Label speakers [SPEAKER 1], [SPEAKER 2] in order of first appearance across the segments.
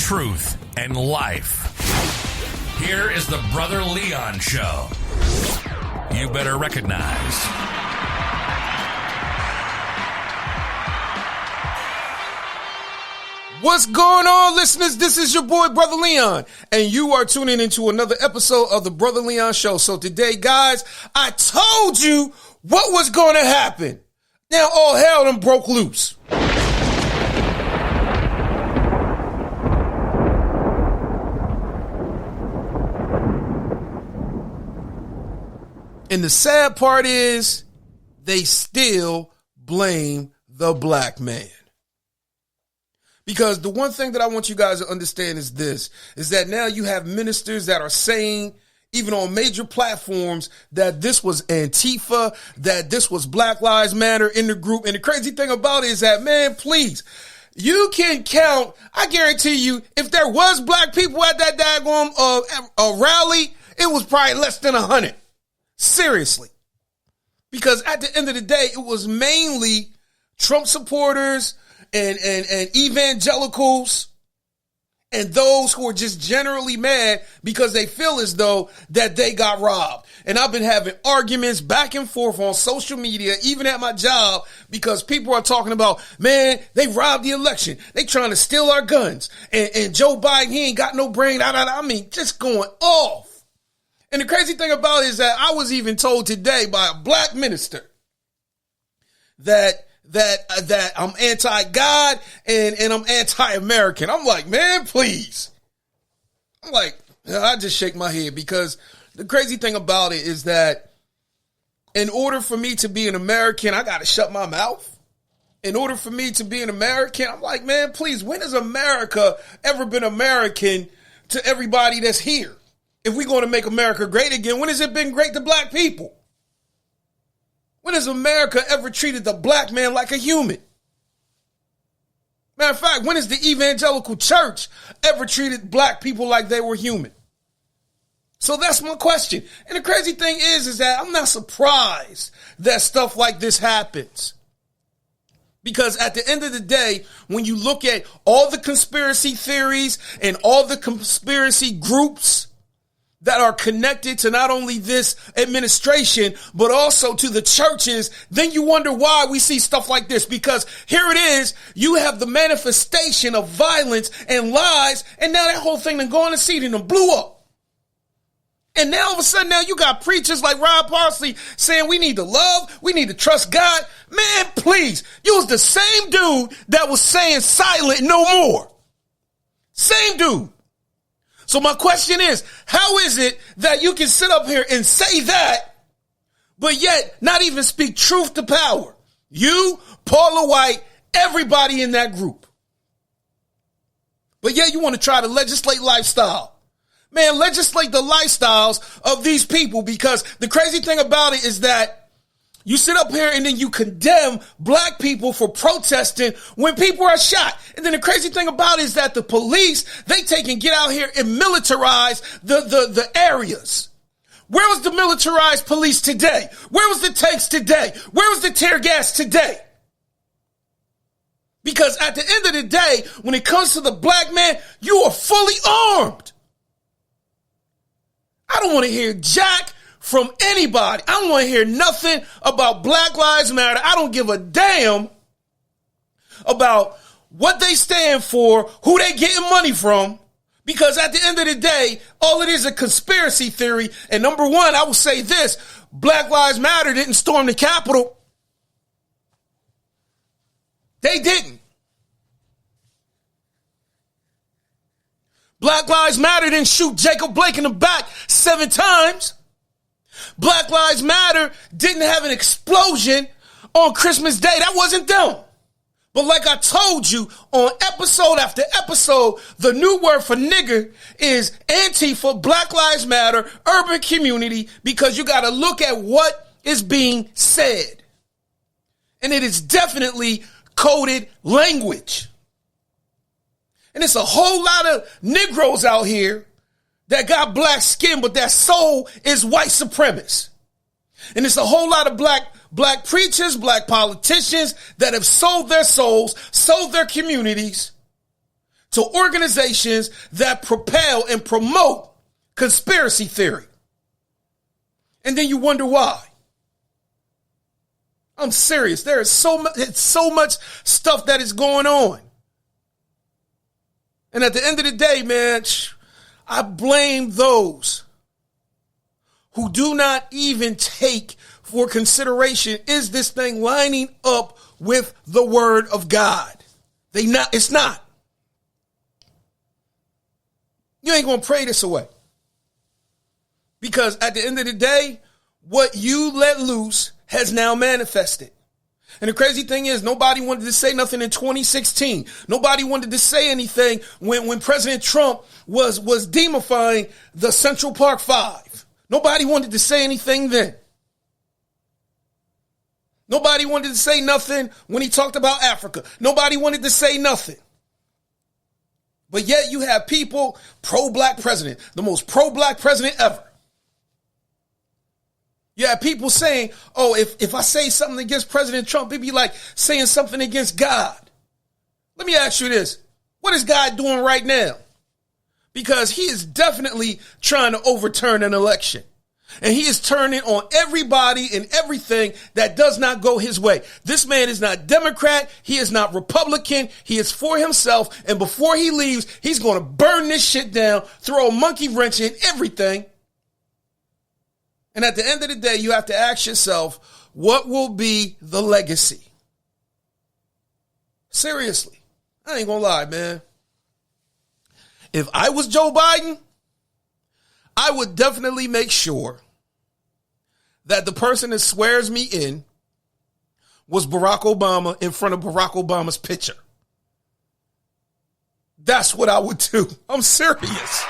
[SPEAKER 1] truth, and life. Here is the Brother Leon Show. You better recognize.
[SPEAKER 2] What's going on, listeners? This is your boy, Brother Leon, and you are tuning into another episode of the Brother Leon Show. So today, guys, I told you what was going to happen. Now all hell done broke loose. And the sad part is they still blame the black man. Because the one thing that I want you guys to understand is this, is that now you have ministers that are saying, even on major platforms, that this was Antifa, that this was Black Lives Matter in the group. And the crazy thing about it is that, man, please, you can count, I guarantee you, if there was black people at that daggone rally, it was probably less than 100. Seriously. Because at the end of the day, it was mainly Trump supporters and evangelicals and those who are just generally mad because they feel as though that they got robbed. And I've been having arguments back and forth on social media, even at my job, because people are talking about, man, they robbed the election. They trying to steal our guns. And Joe Biden, he ain't got no brain. I mean, just going off. And the crazy thing about it is that I was even told today by a black minister that I'm anti-God and I'm anti-American. I'm like, man, please. I'm like, I just shake my head, because the crazy thing about it is that in order for me to be an American, I got to shut my mouth. In order for me to be an American, I'm like, man, please, when has America ever been American to everybody that's here? If we're going to make America great again, when has it been great to black people? When has America ever treated the black man like a human? Matter of fact, when has the evangelical church ever treated black people like they were human? So that's my question. And the crazy thing is that I'm not surprised that stuff like this happens. Because at the end of the day, when you look at all the conspiracy theories and all the conspiracy groups that are connected to not only this administration, but also to the churches, then you wonder why we see stuff like this. Because here it is, you have the manifestation of violence and lies, and now that whole thing done gone to seed and done blew up. And now all of a sudden, now you got preachers like Rob Parsley saying we need to love, we need to trust God. Man, please, you was the same dude that was saying silent no more. Same dude. So my question is, how is it that you can sit up here and say that, but yet not even speak truth to power? You, Paula White, everybody in that group. But yet you want to try to legislate lifestyle. Man, legislate the lifestyles of these people, because the crazy thing about it is that you sit up here and then you condemn black people for protesting when people are shot. And then the crazy thing about it is that the police, they take and get out here and militarize the areas. Where was the militarized police today? Where was the tanks today? Where was the tear gas today? Because at the end of the day, when it comes to the black man, you are fully armed. I don't want to hear jack from anybody. I don't want to hear nothing about Black Lives Matter. I don't give a damn about what they stand for, who they getting money from, because at the end of the day, all it is a conspiracy theory. And number one, I will say this, Black Lives Matter didn't storm the Capitol. They didn't. Black Lives Matter didn't shoot Jacob Blake in the back 7 times. Black Lives Matter didn't have an explosion on Christmas Day. That wasn't them. But like I told you on episode after episode, the new word for nigger is Antifa, Black Lives Matter, urban community, because you got to look at what is being said. And it is definitely coded language. And it's a whole lot of Negroes out here that got black skin, but that soul is white supremacist. And it's a whole lot of black preachers, black politicians that have sold their souls, sold their communities to organizations that propel and promote conspiracy theory. And then you wonder why. I'm serious. There is so much stuff that is going on. And at the end of the day, man, I blame those who do not even take for consideration, is this thing lining up with the word of God? It's not. You ain't going to pray this away. Because at the end of the day, what you let loose has now manifested. And the crazy thing is, nobody wanted to say nothing in 2016. Nobody wanted to say anything when President Trump was demifying the Central Park Five. Nobody wanted to say anything then. Nobody wanted to say nothing when he talked about Africa. Nobody wanted to say nothing. But yet you have people pro-black president, the most pro-black president ever. You have people saying, oh, if I say something against President Trump, it'd be like saying something against God. Let me ask you this. What is God doing right now? Because he is definitely trying to overturn an election. And he is turning on everybody and everything that does not go his way. This man is not Democrat. He is not Republican. He is for himself. And before he leaves, he's going to burn this shit down, throw a monkey wrench in everything. And at the end of the day, you have to ask yourself, what will be the legacy? Seriously, I ain't gonna lie, man. If I was Joe Biden, I would definitely make sure that the person that swears me in was Barack Obama in front of Barack Obama's picture. That's what I would do. I'm serious.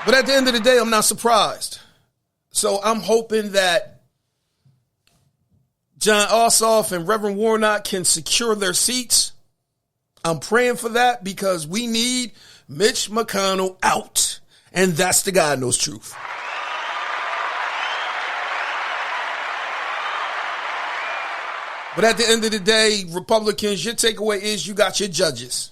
[SPEAKER 2] But at the end of the day, I'm not surprised. So I'm hoping that John Ossoff and Reverend Warnock can secure their seats. I'm praying for that because we need Mitch McConnell out. And that's the God knows truth. But at the end of the day, Republicans, your takeaway is you got your judges.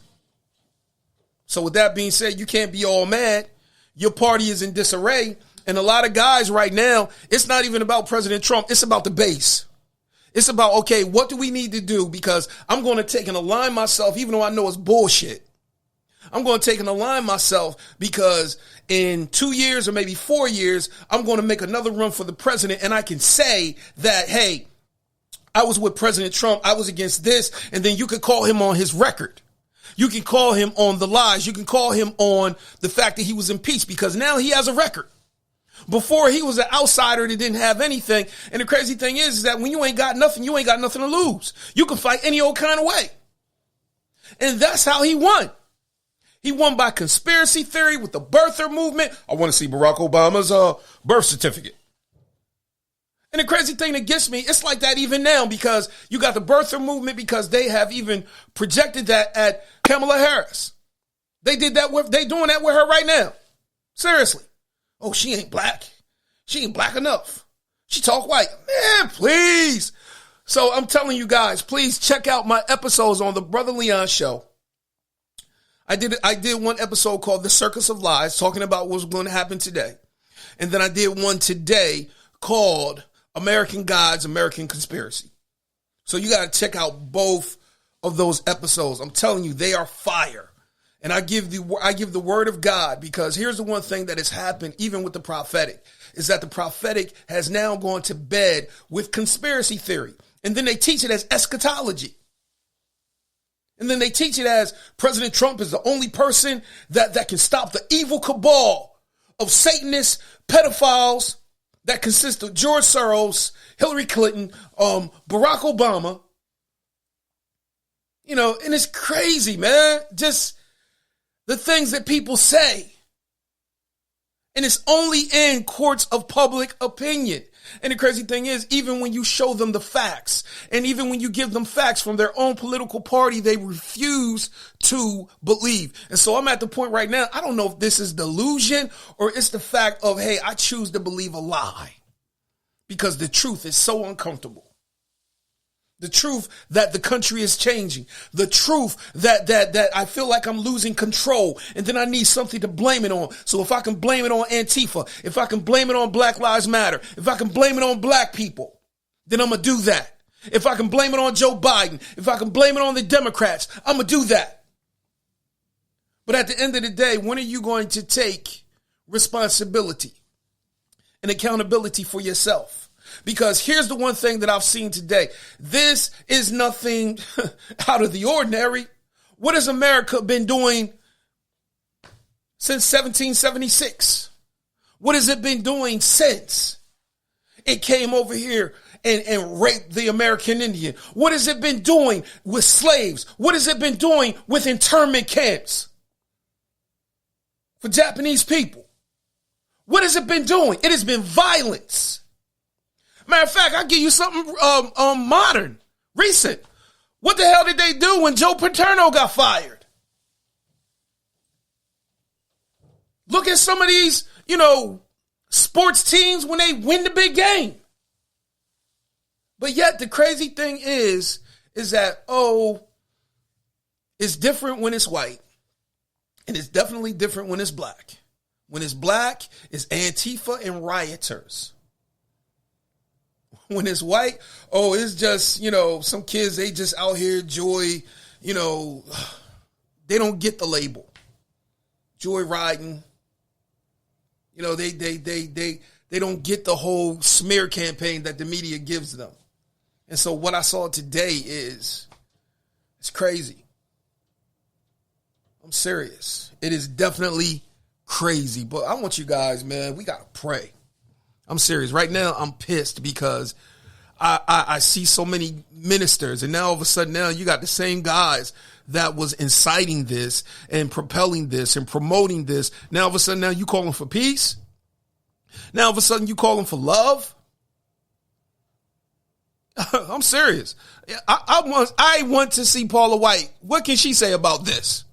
[SPEAKER 2] So with that being said, you can't be all mad. Your party is in disarray. And a lot of guys right now, it's not even about President Trump. It's about the base. It's about, okay, what do we need to do? Because I'm going to take and align myself, even though I know it's bullshit. I'm going to take and align myself because in 2 years or maybe 4 years, I'm going to make another run for the president. And I can say that, hey, I was with President Trump. I was against this. And then you could call him on his record. You can call him on the lies. You can call him on the fact that he was impeached because now he has a record. Before he was an outsider that didn't have anything. And the crazy thing is that when you ain't got nothing, you ain't got nothing to lose. You can fight any old kind of way. And that's how he won. He won by conspiracy theory with the birther movement. I want to see Barack Obama's birth certificate. And the crazy thing that gets me, it's like that even now because you got the birther movement because they have even projected that at Kamala Harris. They doing that with her right now. Seriously. Oh, she ain't black. She ain't black enough. She talk white. Man, please. So I'm telling you guys, please check out my episodes on the Brother Leon Show. I did one episode called The Circus of Lies, talking about what's going to happen today. And then I did one today called American Gods, American Conspiracy. So you got to check out both of those episodes. I'm telling you, they are fire. And I give the word of God because here's the one thing that has happened even with the prophetic is that the prophetic has now gone to bed with conspiracy theory. And then they teach it as eschatology. And then they teach it as President Trump is the only person that can stop the evil cabal of Satanists, pedophiles that consist of George Soros, Hillary Clinton, Barack Obama. You know, and it's crazy, man. Just the things that people say. And it's only in courts of public opinion. And the crazy thing is, even when you show them the facts, and even when you give them facts from their own political party, they refuse to believe. And so I'm at the point right now, I don't know if this is delusion or it's the fact of, hey, I choose to believe a lie because the truth is so uncomfortable. The truth that the country is changing. The truth that I feel like I'm losing control and then I need something to blame it on. So if I can blame it on Antifa, if I can blame it on Black Lives Matter, if I can blame it on black people, then I'm going to do that. If I can blame it on Joe Biden, if I can blame it on the Democrats, I'm going to do that. But at the end of the day, when are you going to take responsibility and accountability for yourself? Because here's the one thing that I've seen today. This is nothing out of the ordinary. What has America been doing since 1776? What has it been doing since it came over here and raped the American Indian? What has it been doing with slaves? What has it been doing with internment camps for Japanese people? What has it been doing? It has been violence. Matter of fact, I'll give you something modern, recent. What the hell did they do when Joe Paterno got fired? Look at some of these, sports teams when they win the big game. But yet the crazy thing is that, it's different when it's white. And it's definitely different when it's black. When it's black, it's Antifa and rioters. When it's white, it's just, some kids, they just out here joy, they don't get the label. Joy riding. They don't get the whole smear campaign that the media gives them. And so what I saw today it's crazy. I'm serious. It is definitely crazy. But I want you guys, man, we got to pray. I'm serious. Right now, I'm pissed because I see so many ministers, and now all of a sudden now you got the same guys that was inciting this and propelling this and promoting this. Now all of a sudden now you calling for peace. Now all of a sudden you calling for love. I'm serious. I want to see Paula White. What can she say about this?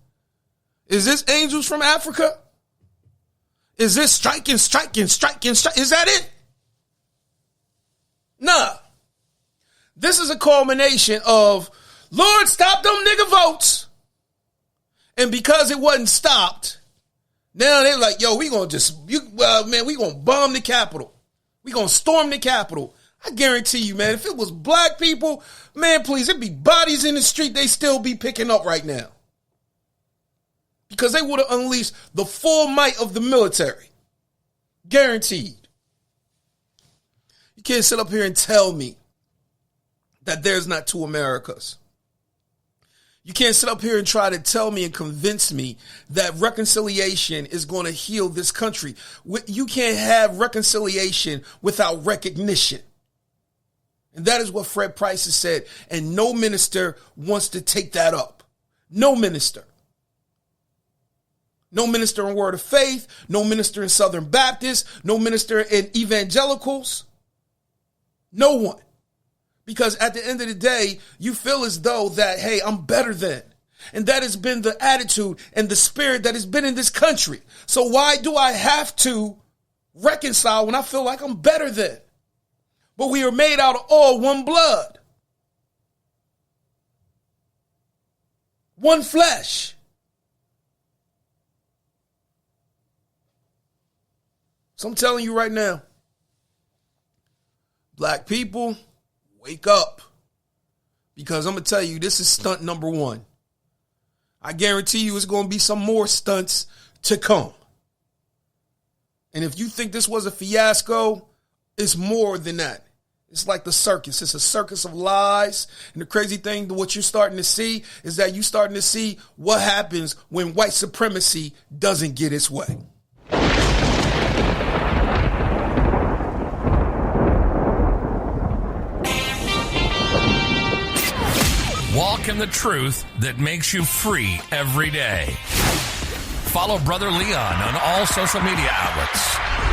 [SPEAKER 2] Is this angels from Africa? Is this striking? Is that it? Nah. This is a culmination of, Lord, stop them nigga votes. And because it wasn't stopped, now they're like, yo, we going to bomb the Capitol. We going to storm the Capitol. I guarantee you, man, if it was black people, man, please, it'd be bodies in the street they still be picking up right now. Because they would have unleashed the full might of the military. Guaranteed. You can't sit up here and tell me that there's not two Americas. You can't sit up here and try to tell me and convince me that reconciliation is going to heal this country. You can't have reconciliation without recognition. And that is what Fred Price has said. And no minister wants to take that up. No minister. No minister in Word of Faith, no minister in Southern Baptists, no minister in evangelicals. No one. Because at the end of the day, you feel as though that, hey, I'm better than. And that has been the attitude and the spirit that has been in this country. So why do I have to reconcile when I feel like I'm better than? But we are made out of all one blood. One flesh. So I'm telling you right now, black people, wake up. Because I'm going to tell you, this is stunt number one. I guarantee you it's going to be some more stunts to come. And if you think this was a fiasco, it's more than that. It's like the circus. It's a circus of lies. And the crazy thing, what you're starting to see is that you're starting to see what happens when white supremacy doesn't get its way.
[SPEAKER 1] Walk in the truth that makes you free every day. Follow Brother Leon on all social media outlets.